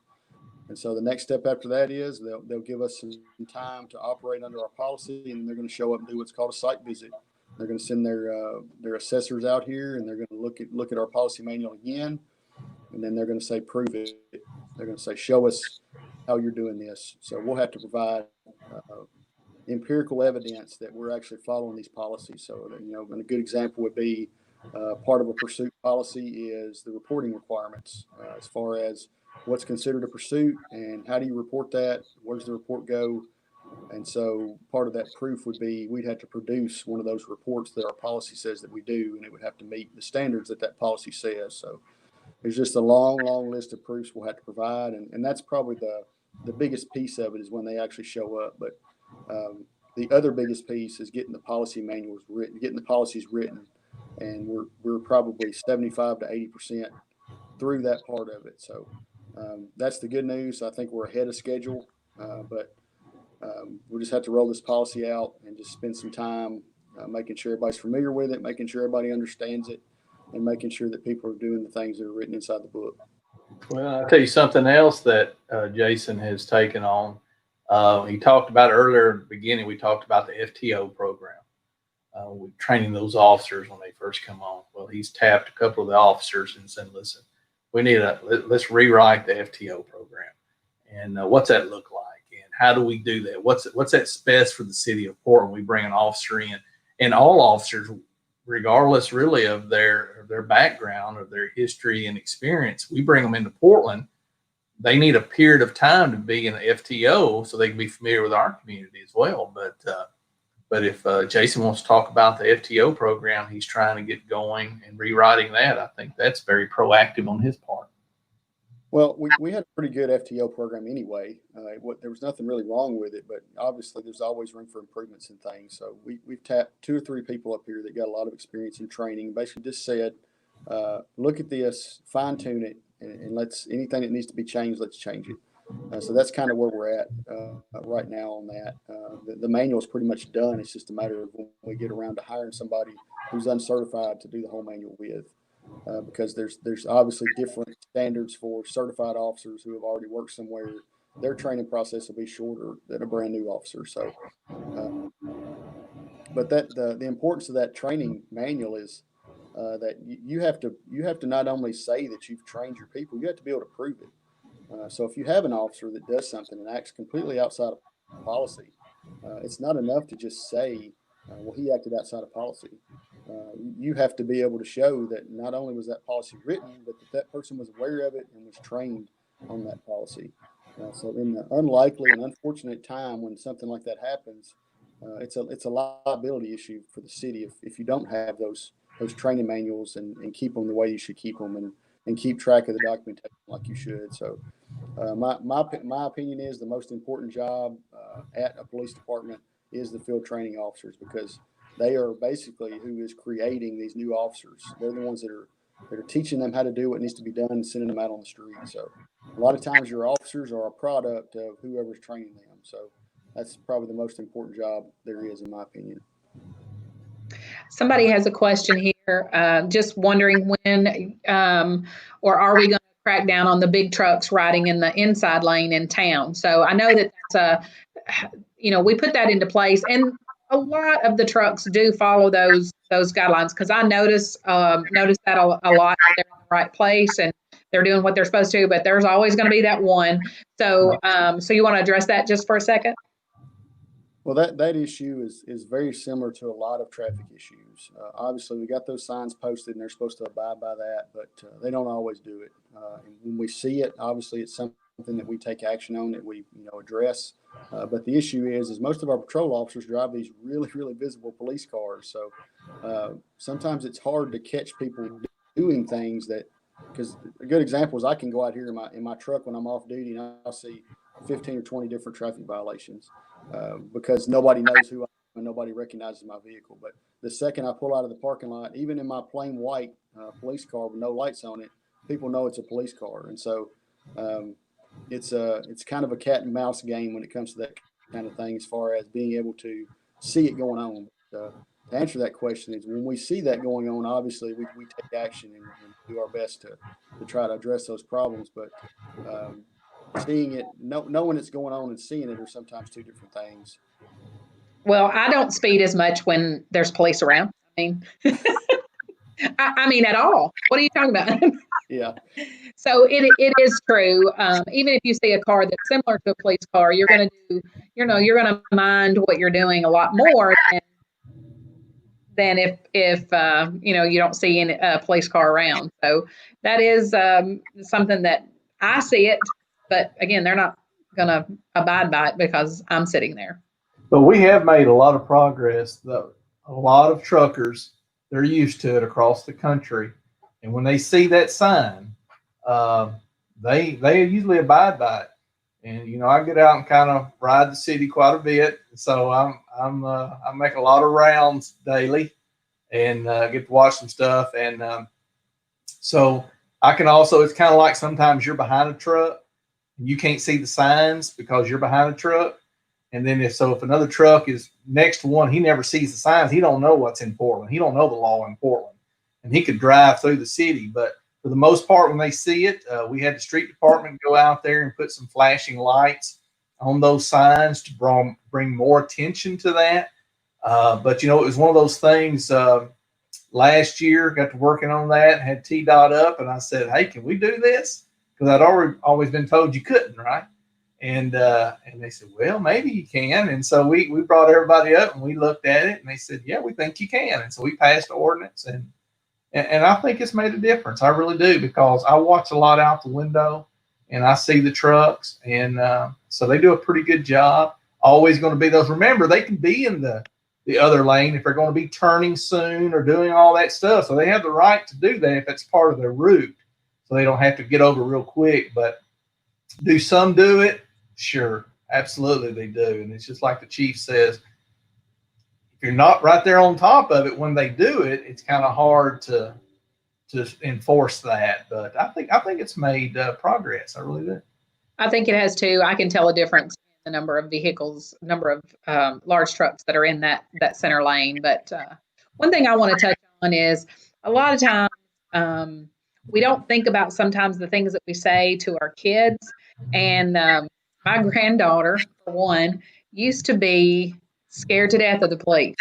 And so the next step after that is they'll give us some time to operate under our policy, and they're going to show up and do what's called a site visit. They're going to send their assessors out here, and they're going to look at our policy manual again, and then they're going to say, prove it. They're going to say, show us how you're doing this. So we'll have to provide empirical evidence that we're actually following these policies. So, and a good example would be part of a pursuit policy is the reporting requirements as far as what's considered a pursuit and how do you report that? Where does the report go? And so part of that proof would be we'd have to produce one of those reports that our policy says that we do, and it would have to meet the standards that policy says. So there's just a long list of proofs we'll have to provide. And that's probably the biggest piece of it is when they actually show up. But the other biggest piece is getting the policy manuals written, getting the policies written. And we're probably 75 to 80% through that part of it. So that's the good news. I think we're ahead of schedule, but we'll just have to roll this policy out and just spend some time making sure everybody's familiar with it, making sure everybody understands it, and making sure that people are doing the things that are written inside the book. Well, I'll tell you something else that Jason has taken on. He talked about earlier in the beginning, we talked about the FTO program. We're training those officers when they first come on. Well, he's tapped a couple of the officers and said, listen, let's rewrite the FTO program. And what's that look like? And how do we do that? What's that's best for the city of Portland? We bring an officer in, and all officers, regardless really of their background or their history and experience, we bring them into Portland. They need a period of time to be in the FTO so they can be familiar with our community as well. But if Jason wants to talk about the FTO program he's trying to get going and rewriting that, I think that's very proactive on his part. Well, we had a pretty good FTO program anyway. There was nothing really wrong with it, but obviously there's always room for improvements and things. So we've tapped 2 or 3 people up here that got a lot of experience in training. Basically just said, look at this, fine tune it, and let's anything that needs to be changed, let's change it. So that's kind of where we're at right now on that. The manual is pretty much done. It's just a matter of when we get around to hiring somebody who's uncertified to do the whole manual with. Because there's obviously different standards for certified officers who have already worked somewhere. Their training process will be shorter than a brand new officer. So, but the importance of that training manual is that you have to not only say that you've trained your people, you have to be able to prove it. So if you have an officer that does something and acts completely outside of policy, it's not enough to just say, well, he acted outside of policy. You have to be able to show that not only was that policy written, but that person was aware of it and was trained on that policy. So in the unlikely and unfortunate time when something like that happens, it's a liability issue for the city if you don't have those training manuals and keep them the way you should keep them and keep track of the documentation like you should. So my opinion is the most important job at a police department is the field training officers, because they are basically who is creating these new officers. They're the ones that are teaching them how to do what needs to be done and sending them out on the street. So a lot of times your officers are a product of whoever's training them. So that's probably the most important job there is, in my opinion. Somebody has a question here, just wondering when or are we going to crack down on the big trucks riding in the inside lane in town? So I know that's we put that into place, and a lot of the trucks do follow those guidelines, because I notice that a lot. They're in the right place and they're doing what they're supposed to, but there's always going to be that one. So so you want to address that just for a second? Well, that issue is very similar to a lot of traffic issues. Obviously, we got those signs posted, and they're supposed to abide by that, but they don't always do it. And when we see it, obviously, it's something that we take action on, that we address. But the issue is most of our patrol officers drive these really, really visible police cars. So sometimes it's hard to catch people doing things that. Because a good example is I can go out here in my truck when I'm off duty, and I'll see 15 or 20 different traffic violations. Because nobody knows who I am and nobody recognizes my vehicle. But the second I pull out of the parking lot, even in my plain white police car with no lights on it, people know it's a police car. And so it's kind of a cat and mouse game when it comes to that kind of thing as far as being able to see it going on. To answer that question is when we see that going on, obviously we take action and do our best to try to address those problems. But um, seeing it, knowing it's going on and seeing it are sometimes two different things. Well, I don't speed as much when there's police around. I mean, I mean at all. What are you talking about? Yeah. So it is true. Even if you see a car that's similar to a police car, you're going to do, you're going to mind what you're doing a lot more than if you don't see any police car around. So that is something that I see it, but again, they're not going to abide by it because I'm sitting there. But we have made a lot of progress. A lot of truckers, they're used to it across the country, and when they see that sign, uh, they usually abide by it. And I get out and kind of ride the city quite a bit, so I make a lot of rounds daily, and get to watch some stuff. And so I can also, it's kind of like sometimes you're behind a truck and you can't see the signs because you're behind a truck. And then if another truck is next to one, he never sees the signs. He don't know what's in Portland. He don't know the law in Portland, and he could drive through the city. But for the most part, when they see it, we had the street department go out there and put some flashing lights on those signs to bring more attention to that. But it was one of those things. Last year, got to working on that, had T-Dot up, and I said, "Hey, can we do this?" Because I'd always been told you couldn't, right? And they said, "Well, maybe you can." And so we brought everybody up and we looked at it, and they said, "Yeah, we think you can." And so we passed the ordinance, and I think it's made a difference. I really do, because I watch a lot out the window and I see the trucks, and so they do a pretty good job. Always going to be those. Remember, they can be in the other lane if they're going to be turning soon or doing all that stuff. So they have the right to do that if it's part of their route, so they don't have to get over real quick. But do some do it? Sure, absolutely they do. And it's just like the chief says, if you're not right there on top of it when they do it, it's kind of hard to enforce that. But I think it's made progress. I really do. I think it has too. I can tell a difference in the number of vehicles, number of large trucks that are in that center lane. But one thing I want to touch on is a lot of times we don't think about sometimes the things that we say to our kids. And my granddaughter, for one, used to be scared to death of the police.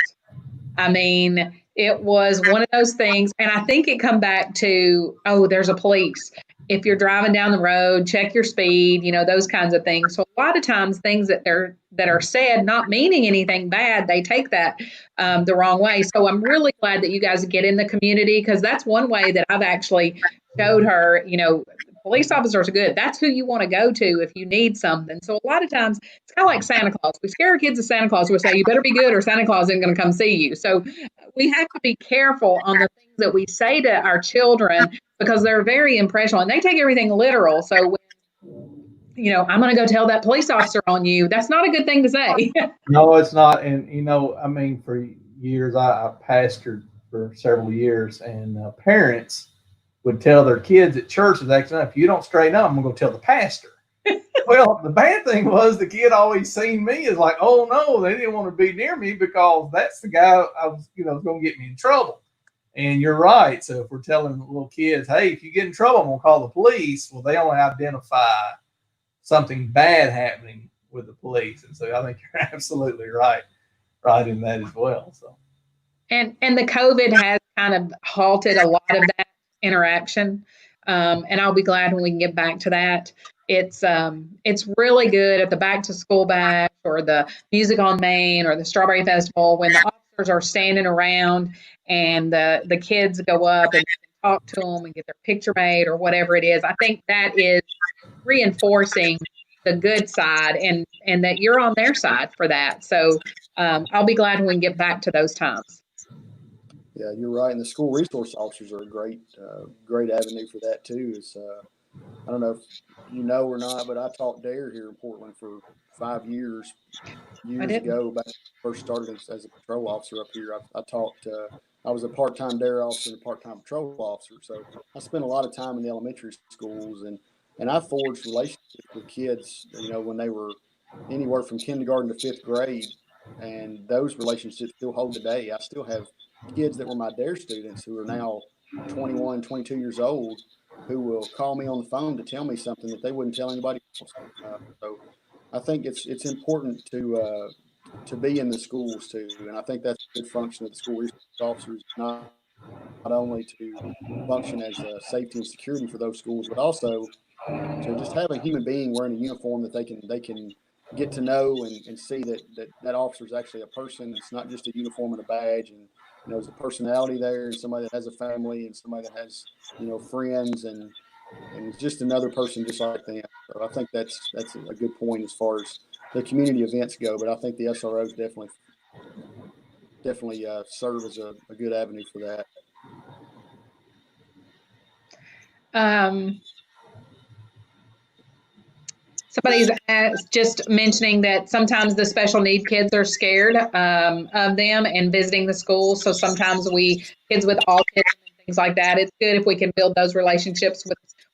I mean, it was one of those things, and I think it come back to, oh, there's a police. If you're driving down the road, check your speed, those kinds of things. So a lot of times things that are said, not meaning anything bad, they take that the wrong way. So I'm really glad that you guys get in the community, because that's one way that I've actually showed her, police officers are good. That's who you want to go to if you need something. So a lot of times it's kind of like Santa Claus. We scare our kids of Santa Claus. We say, you better be good or Santa Claus isn't going to come see you. So we have to be careful on the things that we say to our children, because they're very impressionable and they take everything literal. So when, I'm going to go tell that police officer on you, that's not a good thing to say. No, it's not. And, I mean, for years, I pastored for several years, and parents would tell their kids at church, if you don't straighten up, I'm going to go tell the pastor. Well, the bad thing was the kid always seen me as like, oh no, they didn't want to be near me because that's the guy I was, going to get me in trouble. And you're right. So if we're telling little kids, hey, if you get in trouble, I'm going to call the police. Well, they only identify something bad happening with the police. And so I think you're absolutely right in that as well. So. And the COVID has kind of halted a lot of that interaction. And I'll be glad when we can get back to that. It's really good at the back to school bash or the Music on Main or the Strawberry Festival when the officers are standing around and the kids go up and talk to them and get their picture made or whatever it is. I think that is reinforcing the good side and that you're on their side for that. So I'll be glad when we can get back to those times. Yeah, you're right. And the school resource officers are a great avenue for that too. I don't know if you know or not, but I taught DARE here in Portland for 5 years ago. Back when I first started as a patrol officer up here, I taught. I was a part-time DARE officer and a part-time patrol officer, so I spent a lot of time in the elementary schools, and I forged relationships with kids. When they were anywhere from kindergarten to fifth grade, and those relationships still hold today. I still have kids that were my DARE students who are now 21, 22 years old, who will call me on the phone to tell me something that they wouldn't tell anybody else. So I think it's important to be in the schools too, and I think that's a good function of the school resource officers, not only to function as safety and security for those schools, but also to just have a human being wearing a uniform that they can get to know and see that officer is actually a person. It's not just a uniform and a badge, and there's a personality there, and somebody that has a family, and somebody that has friends, and just another person just like them. So I think that's a good point as far as the community events go. But I think the SROs definitely serve as a good avenue for that. Somebody's just mentioning that sometimes the special need kids are scared of them and visiting the school. So sometimes kids with autism and things like that, it's good if we can build those relationships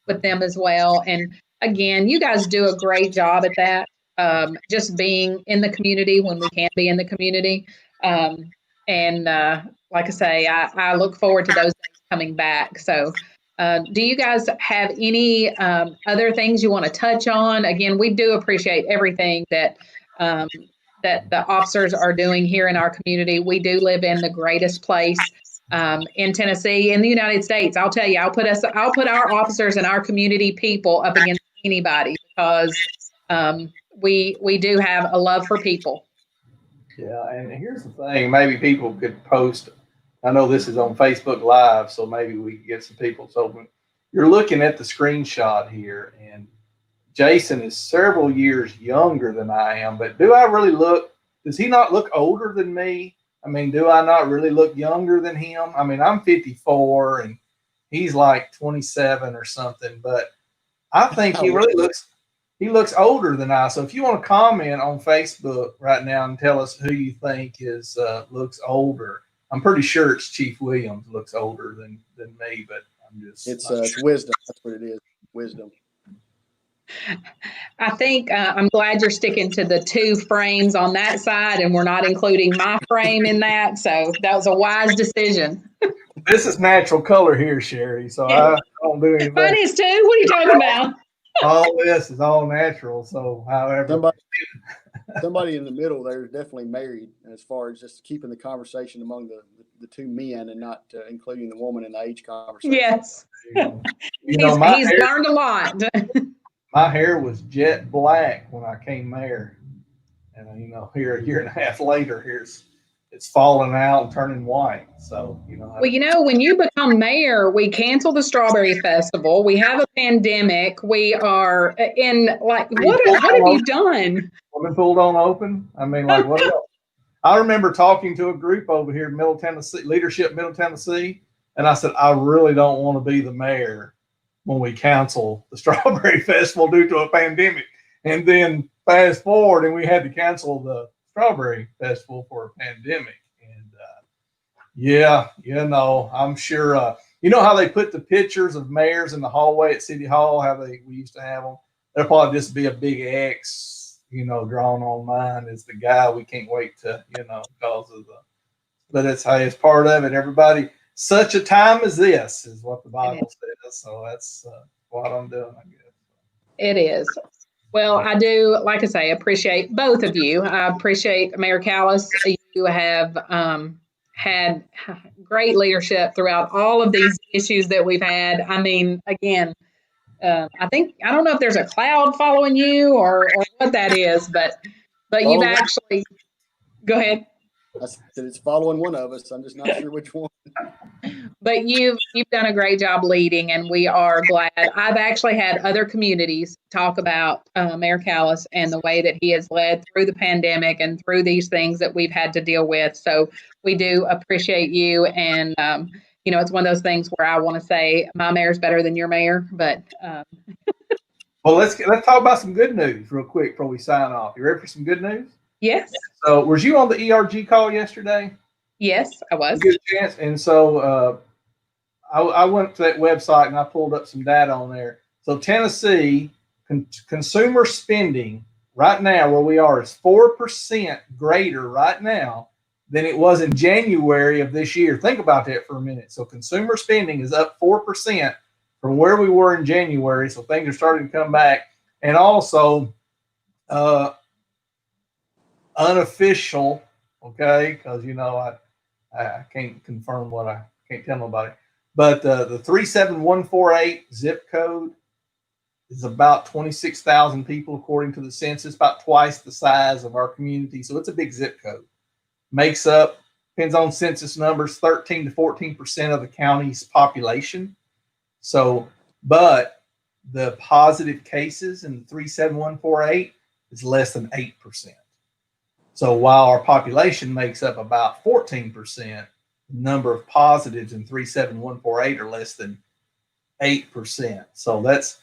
with them as well. And again, you guys do a great job at that. Just being in the community when we can be in the community. And like I say, I look forward to those days coming back. So do you guys have any other things you want to touch on? Again, we do appreciate everything that the officers are doing here in our community. We do live in the greatest place in Tennessee, in the United States. I'll tell you, I'll put our officers and our community people up against anybody because we do have a love for people. Yeah, and here's the thing, maybe people could post. I know this is on Facebook Live, so maybe we can get some people. So you're looking at the screenshot here, and Jason is several years younger than I am, but does he not look older than me? I mean, do I not really look younger than him? I mean, I'm 54 and he's like 27 or something, but I think he looks older than I. So if you want to comment on Facebook right now and tell us who you think looks older. I'm pretty sure it's Chief Williams looks older than me, but I'm just. It's wisdom. That's what it is. Wisdom. I think I'm glad you're sticking to the 2 frames on that side, and we're not including my frame in that. So that was a wise decision. This is natural color here, Sherry. So I don't do anything. Mine is too. What are you talking about? All this is all natural. So, however, somebody in the middle there is definitely married, as far as just keeping the conversation among the 2 men and not including the woman in the age conversation. Yes. He's learned a lot. My hair was jet black when I came mayor. And, here a year and a half later, it's falling out and turning white. So, Well, when you become mayor, we cancel the Strawberry Festival. We have a pandemic. We are in what have you done? Been pulled on open. I mean, like what else? I remember talking to a group over here in Middle Tennessee, Leadership Middle Tennessee, and I said, I really don't want to be the mayor when we cancel the Strawberry Festival due to a pandemic. And then fast forward, and we had to cancel the Strawberry Festival for a pandemic. And I'm sure, you know how they put the pictures of mayors in the hallway at City Hall, we used to have them? There'll probably just be a big X, drawn on mine as the guy we can't wait to, because of but it's part of it. Everybody, such a time as this is what the Bible says. So that's what I'm doing, I guess. It is. Well, I do, like I say, appreciate both of you. I appreciate Mayor Callis. You have had great leadership throughout all of these issues that we've had. I mean, again, I don't know if there's a cloud following you or what that is, but you've actually, go ahead. I said it's following one of us. I'm just not sure which one. But you've done a great job leading, and we are glad. I've actually had other communities talk about Mayor Callis and the way that he has led through the pandemic and through these things that we've had to deal with. So we do appreciate you. And, it's one of those things where I want to say my mayor's better than your mayor. But well, let's talk about some good news real quick before we sign off. You ready for some good news? Yes. So was you on the ERG call yesterday? Yes, I was. Good chance. And so I went to that website and I pulled up some data on there. So Tennessee consumer spending right now where we are is 4% greater right now than it was in January of this year. Think about that for a minute. So consumer spending is up 4% from where we were in January. So things are starting to come back. And also unofficial, okay, because I can't confirm what I can't tell nobody. But the 37148 zip code is about 26,000 people according to the census, about twice the size of our community. So it's a big zip code. Makes up, depends on census numbers, 13 to 14% of the county's population. So, but the positive cases in 37148 is less than 8%. So while our population makes up about 14%, the number of positives in 37148 are less than 8%. So that's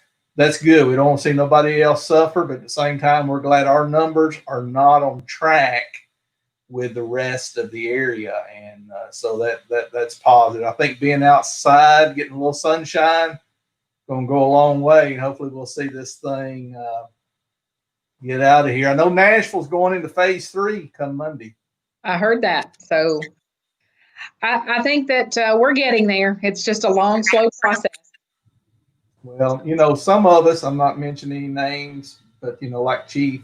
good. We don't want to see nobody else suffer, but at the same time, we're glad our numbers are not on track with the rest of the area, and so that's positive. I think being outside, getting a little sunshine, going to go a long way, and hopefully we'll see this thing get out of here. I know Nashville's going into phase 3 come Monday. I heard that. So I think that we're getting there. It's just a long, slow process. Well, some of us, I'm not mentioning names, but like Chief,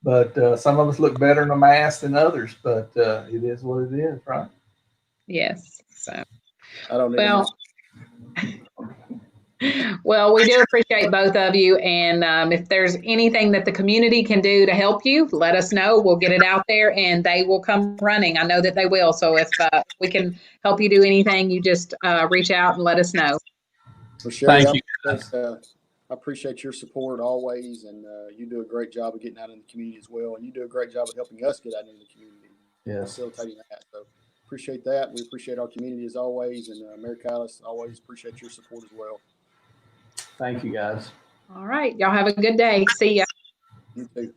but some of us look better in a mask than others, but it is what it is, right? Yes. So I don't know. Well, we do appreciate both of you. And if there's anything that the community can do to help you, let us know. We'll get it out there and they will come running. I know that they will. So if we can help you do anything, you just reach out and let us know. Well, Sherry, Thank you. I appreciate your support always. And you do a great job of getting out in the community as well. And you do a great job of helping us get out in the community. Yes. Facilitating that. So appreciate that. We appreciate our community as always. And Mayor Callis, always appreciate your support as well. Thank you, guys. All right. Y'all have a good day. See ya. You too.